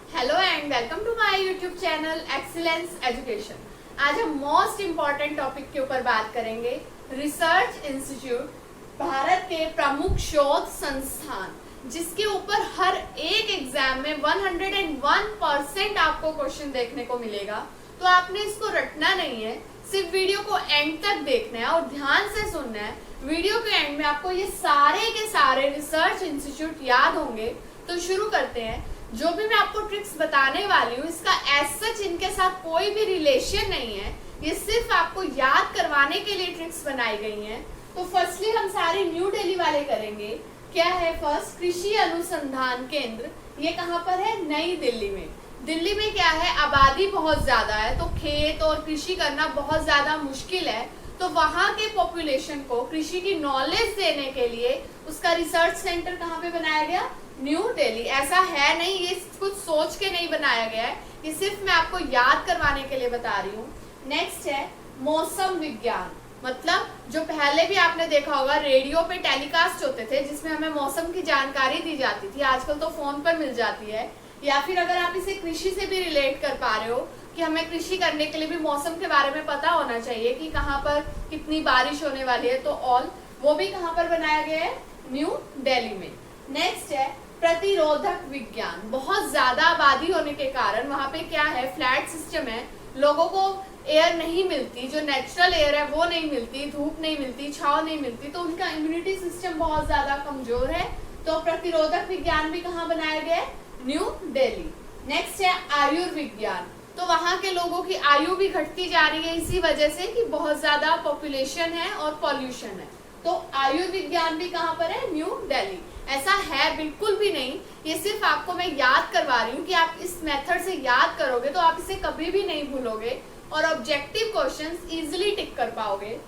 Hello and welcome to my YouTube channel excellence education. आज हम most important topic के ऊपर बात करेंगे। रिसर्च इंस्टीट्यूट, भारत के प्रमुख शोध संस्थान, जिसके ऊपर हर एक एग्जाम में 101% आपको क्वेश्चन देखने को मिलेगा। तो आपने इसको रटना नहीं है, सिर्फ वीडियो को एंड तक देखना है और ध्यान से सुनना है। वीडियो के एंड में आपको ये सारे के सारे रिसर्च इंस्टीट्यूट याद होंगे। तो शुरू करते हैं। जो भी मैं आपको ट्रिक्स बताने वाली हूँ, इसका एज सच इनके साथ कोई भी रिलेशन नहीं है, ये सिर्फ आपको याद करवाने के लिए ट्रिक्स बनाई गई हैं। तो फर्स्टली हम सारे न्यू दिल्ली वाले करेंगे। क्या है फर्स्ट? कृषि अनुसंधान केंद्र। ये कहाँ पर है? नई दिल्ली में। दिल्ली में क्या है, आबादी बहुत ज्यादा है, तो खेत और कृषि करना बहुत ज्यादा मुश्किल है। तो वहां के पॉपुलेशन को कृषि की नॉलेज देने के लिए उसका रिसर्च सेंटर कहाँ पे बनाया गया? न्यू दिल्ली। ऐसा है नहीं, ये कुछ सोच के नहीं बनाया गया है, ये सिर्फ मैं आपको याद करवाने के लिए बता रही हूँ। नेक्स्ट है मौसम विज्ञान। मतलब जो पहले भी आपने देखा होगा रेडियो पे टेलीकास्ट होते थे, जिसमें हमें मौसम की जानकारी दी जाती थी। आजकल तो फोन पर मिल जाती है। या फिर अगर आप इसे कृषि से भी रिलेट कर पा रहे हो कि हमें कृषि करने के लिए भी मौसम के बारे में पता होना चाहिए कि कहाँ पर कितनी बारिश होने वाली है, तो ऑल वो भी कहाँ पर बनाया गया है? न्यू दिल्ली में। नेक्स्ट है प्रतिरोधक विज्ञान। बहुत ज्यादा आबादी होने के कारण वहां पे क्या है, फ्लैट सिस्टम है, लोगों को एयर नहीं मिलती, जो नेचुरल एयर है वो नहीं मिलती, धूप नहीं मिलती, छांव नहीं मिलती, तो उनका इम्यूनिटी सिस्टम बहुत ज्यादा कमजोर है। तो प्रतिरोधक विज्ञान भी कहाँ बनाया गया है? न्यू दिल्ली। नेक्स्ट है आयुर्विज्ञान। तो वहां के लोगों की आयु भी घटती जा रही है इसी वजह से कि बहुत ज्यादा पॉपुलेशन है और पॉल्यूशन है। तो आयुर्विज्ञान भी कहाँ पर है? न्यू दिल्ली। ऐसा है बिल्कुल भी नहीं, ये सिर्फ आपको मैं याद करवा रही हूँ कि आप इस मेथड से याद करोगे तो आप इसे कभी भी नहीं भूलोगे और ऑब्जेक्टिव क्वेश्चंस इजीली टिक कर पाओगे।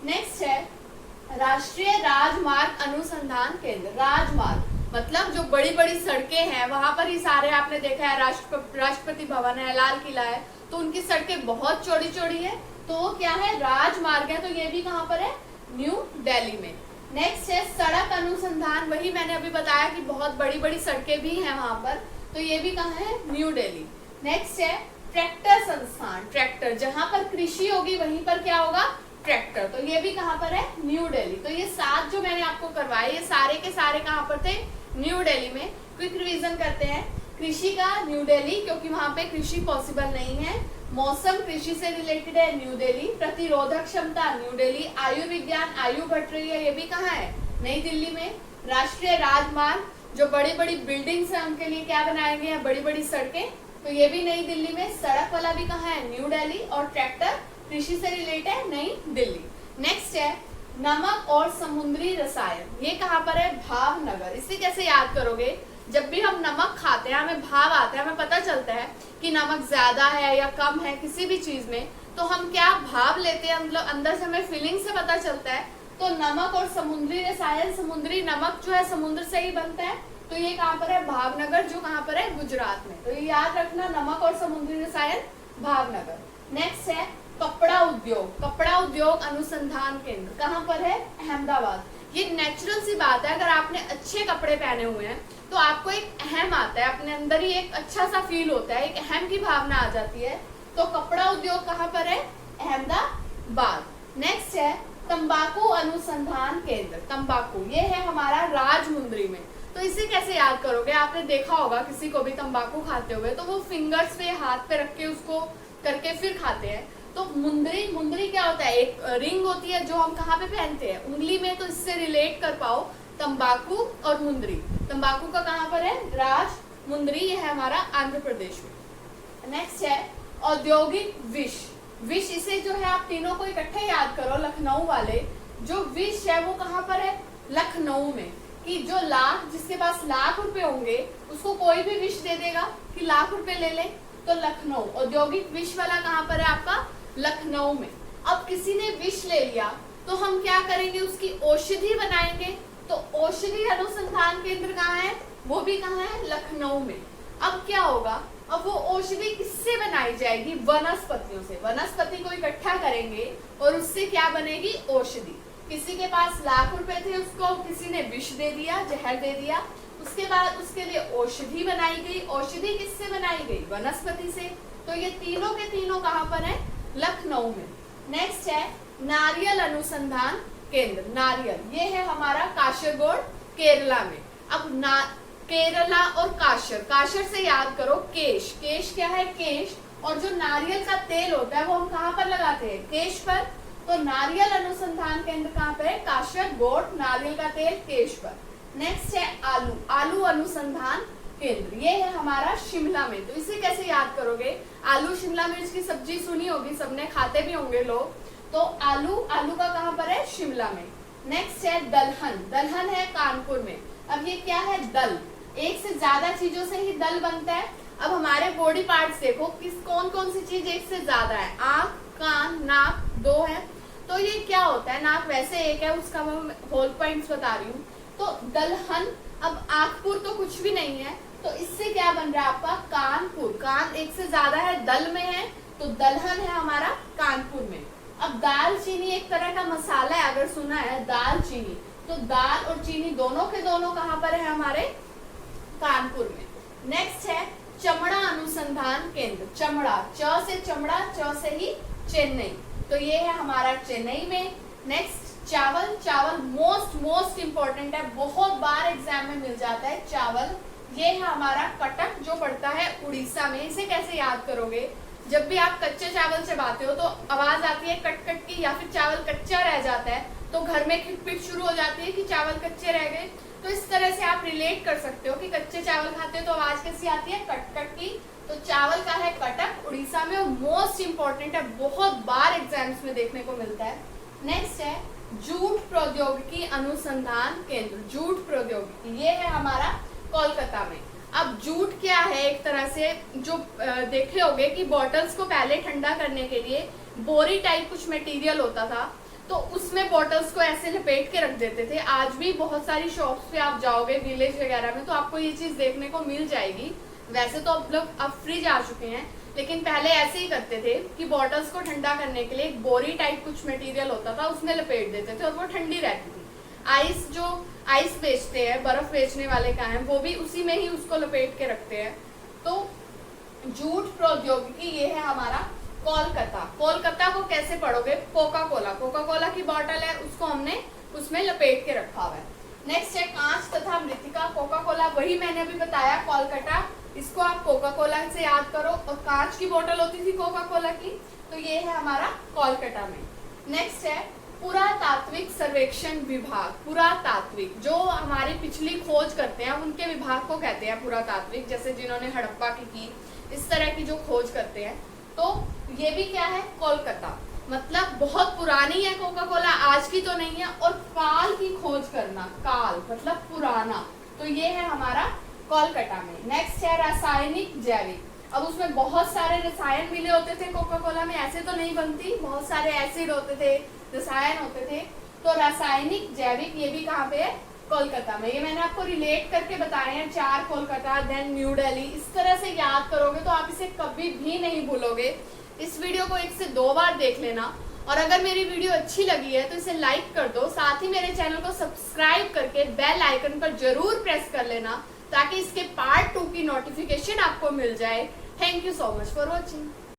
नेक्स्ट है राष्ट्रीय राजमार्ग अनुसंधान केंद्र। राजमार्ग मतलब जो बड़ी बड़ी सड़कें हैं, वहां पर ही सारे आपने देखा है, राष्ट्रपति भवन है, लाल किला है, तो उनकी सड़कें बहुत चौड़ी चौड़ी है, तो वो क्या है? राजमार्ग है। तो ये भी कहाँ पर है? न्यू दिल्ली में। नेक्स्ट है सड़क अनुसंधान। वही मैंने अभी बताया कि बहुत बड़ी बड़ी सड़कें भी हैं वहां पर, तो ये भी कहाँ है? न्यू दिल्ली। नेक्स्ट है ट्रैक्टर संस्थान। ट्रैक्टर, जहां पर कृषि होगी वहीं पर क्या होगा? ट्रैक्टर। तो ये भी कहाँ पर है? न्यू दिल्ली। तो ये 7 जो मैंने आपको करवाए, ये सारे के सारे कहाँ पर थे? न्यू दिल्ली में। क्विक रिवीजन करते हैं। कृषि का न्यू दिल्ली, क्योंकि वहां पे कृषि पॉसिबल नहीं है। मौसम कृषि से रिलेटेड है, न्यू दिल्ली। प्रतिरोधक क्षमता न्यू दिल्ली। आयुर्विज्ञान, आयु घट रही है, ये भी कहाँ है? नई दिल्ली में। राष्ट्रीय राजमार्ग, जो बड़ी बड़ी बिल्डिंग्स हैं उनके लिए क्या बनाए गए हैं? बड़ी बड़ी सड़कें, तो ये भी नई दिल्ली में। सड़क वाला भी कहाँ है? न्यू दिल्ली। और ट्रैक्टर कृषि से रिलेटेड है, नई दिल्ली। नेक्स्ट है नमक और समुद्री रसायन। ये कहाँ पर है? भावनगर। इसे कैसे याद करोगे? जब भी हम नमक खाते हैं हमें भाव आता है, हमें पता चलता है कि नमक ज्यादा है या कम है किसी भी चीज में, तो हम क्या भाव लेते हैं, मतलब अंदर से हमें फीलिंग से पता चलता है। तो नमक और समुद्री रसायन, समुद्री नमक जो है समुद्र से ही बनता है, तो ये कहाँ पर है? भावनगर, जो कहाँ पर है? गुजरात में। तो ये याद रखना, नमक और समुद्री रसायन, भावनगर। नेक्स्ट है कपड़ा उद्योग। कपड़ा उद्योग अनुसंधान केंद्र कहाँ पर है? अहमदाबाद। ये नेचुरल सी बात है, अगर आपने अच्छे कपड़े पहने हुए हैं तो आपको एक अहम आता है, अपने अंदर ही एक अच्छा सा फील होता है, एक अहम की भावना आ जाती है। तो कपड़ा उद्योग कहाँ पर है? अहमदाबाद। नेक्स्ट है तंबाकू अनुसंधान केंद्र। तंबाकू ये है हमारा राजमुंदरी में। तो इसे कैसे याद करोगे? आपने देखा होगा किसी को भी तंबाकू खाते हुए, तो वो फिंगर्स पे, हाथ पे रख के उसको करके फिर खाते हैं। तो मुंदरी, मुंदरी क्या होता है? एक रिंग होती है जो हम कहाँ पे पहनते हैं? उंगली में। तो इससे रिलेट कर पाओ तंबाकू और मुंदरी। तंबाकू का कहाँ पर है? राजमुंदरी। ये है हमारा आंध्र प्रदेश में। नेक्स्ट है औद्योगिक विष। विष, इसे जो है आप तीनों को इकट्ठे याद करो, लखनऊ वाले। जो विष है वो कहाँ पर है? लखनऊ में। कि जो लाख, जिसके पास लाख रुपए होंगे उसको कोई भी विष दे देगा कि लाख रुपए ले ले, तो लखनऊ। औद्योगिक विष वाला कहाँ पर है आपका? लखनऊ में। अब किसी ने विष ले लिया तो हम क्या करेंगे? उसकी औषधि बनाएंगे। तो औषधि अनुसंधान केंद्र कहाँ है? वो भी कहाँ है? लखनऊ में। अब क्या होगा? अब वो औषधि किससे बनाई जाएगी? वनस्पतियों से। वनस्पति को इकट्ठा करेंगे और उससे क्या बनेगी? औषधि। किसी के पास लाख रुपए थे, उसको किसी ने विष दे दिया, जहर दे दिया। उसके बाद उसके लिए औषधि बनाई गई। औषधि किससे बनाई गई? वनस्पति से। तो ये तीनों के तीनों कहाँ पर है? लखनऊ में। नेक्स्ट है नारियल अनुसंधान केंद्र। नारियल ये है हमारा काशरगोड, केरला में। अब केरला और काशर, काशर से याद करो केश। केश क्या है? केश। और जो नारियल का तेल होता है वो हम कहाँ पर लगाते हैं? केश पर। तो नारियल अनुसंधान केंद्र कहाँ पर है? काशरगोड। नारियल का तेल केश पर। नेक्स्ट है आलू। आलू अनुसंधान केंद्र, ये है हमारा शिमला में। तो इसे कैसे याद करोगे? आलू शिमला मिर्च की सब्जी सुनी होगी सबने, खाते भी होंगे लोग। तो आलू, आलू का कहाँ पर है? शिमला में। नेक्स्ट है दलहन। दलहन है कानपुर में। अब ये क्या है? दल। एक से ज्यादा चीजों से ही दल बनता है। अब हमारे बॉडी पार्ट्स देखो, कौन कौन सी चीज एक से ज्यादा है? आंख, कान, नाक, दो है। तो ये क्या होता है? नाक वैसे एक है, उसका मैं होल पॉइंट्स बता रही हूँ। तो दलहन। अब आंखपुर तो कुछ भी नहीं है, तो इससे क्या बन रहा है आपका? कानपुर। कान एक से ज्यादा है, दल में है, तो दलहन है हमारा कानपुर में। अब दालचीनी एक तरह का मसाला है, अगर सुना है दालचीनी, तो दाल और चीनी दोनों के दोनों कहाँ पर है? हमारे कानपुर में। नेक्स्ट है चमड़ा अनुसंधान केंद्र। चमड़ा, च से चमड़ा, च से ही चेन्नई, तो ये है हमारा चेन्नई में। नेक्स्ट चावल। चावल मोस्ट इंपॉर्टेंट है, बहुत बार एग्जाम में मिल जाता है चावल। ये है हमारा कटक, जो पड़ता है उड़ीसा में। इसे कैसे याद करोगे? जब भी आप कच्चे चावल चबाते हो तो आवाज आती है कट कट की, या फिर चावल कच्चा रह जाता है तो घर में खिटपिट शुरू हो जाती है कि चावल कच्चे रह गए। तो इस तरह से आप रिलेट कर सकते हो कि कच्चे चावल खाते हो तो आवाज कैसी आती है? कट कट की। तो चावल का है कटक, उड़ीसा में, और मोस्ट इंपॉर्टेंट है, बहुत बार एग्जाम्स में देखने को मिलता है। नेक्स्ट है जूट प्रौद्योगिकी अनुसंधान केंद्र। जूट प्रौद्योगिकी ये है हमारा कोलकाता में। अब जूट क्या है? एक तरह से जो देखे होगे कि बॉटल्स को पहले ठंडा करने के लिए बोरी टाइप कुछ मटेरियल होता था, तो उसमें बॉटल्स को ऐसे लपेट के रख देते थे। आज भी बहुत सारी शॉप्स पे आप जाओगे विलेज वगैरह में तो आपको ये चीज देखने को मिल जाएगी। वैसे तो अब फ्रिज आ चुके हैं, लेकिन पहले ऐसे ही करते थे कि बॉटल्स को ठंडा करने के लिए एक बोरी टाइप कुछ मटेरियल होता था, उसमें लपेट देते थे और वो ठंडी रहती थी। आइस, जो आइस बेचते हैं, बर्फ बेचने वाले का है, वो भी उसी में ही उसको लपेट के रखते हैं। तो जूट प्रौद्योगिकी ये है हमारा कोलकाता। कोलकाता को कैसे पढ़ोगे? Coca Cola. कोका कोला की बॉटल है, उसको हमने उसमें लपेट के रखा हुआ है। नेक्स्ट है कांच तथा मृतिका। कोका कोला वही मैंने अभी बताया, कोलकाता, इसको आप कोका कोला से याद करो। और कांच की बोतल होती थी कोका कोला की, तो ये है हमारा कोलकाता में। नेक्स्ट है पुरातात्विक सर्वेक्षण विभाग। पुरातात्विक, जो हमारी पिछली खोज करते हैं उनके विभाग को कहते हैं पुरातात्विक, जैसे जिन्होंने हड़प्पा की इस तरह की जो खोज करते हैं। तो ये भी क्या है? कोलकाता। मतलब बहुत पुरानी है कोका कोला, आज की तो नहीं है। और काल की खोज करना, काल मतलब पुराना, तो ये है हमारा कोलकाता में। नेक्स्ट है रासायनिक जैविक। अब उसमें बहुत सारे रसायन मिले होते थे कोका कोला में, ऐसे तो नहीं बनती, बहुत सारे एसिड होते थे, रसायन होते थे। तो रासायनिक जैविक ये भी कहाँ पे है? कोलकाता में। ये मैंने आपको रिलेट करके बताए हैं, 4 कोलकाता, देन न्यू दिल्ली। इस तरह से याद करोगे तो आप इसे कभी भी नहीं भूलोगे। इस वीडियो को 1 से 2 बार देख लेना, और अगर मेरी वीडियो अच्छी लगी है तो इसे लाइक कर दो। साथ ही मेरे चैनल को सब्सक्राइब करके बेल आइकन पर जरूर प्रेस कर लेना, ताकि इसके पार्ट 2 की नोटिफिकेशन आपको मिल जाए। Thank you so much for watching.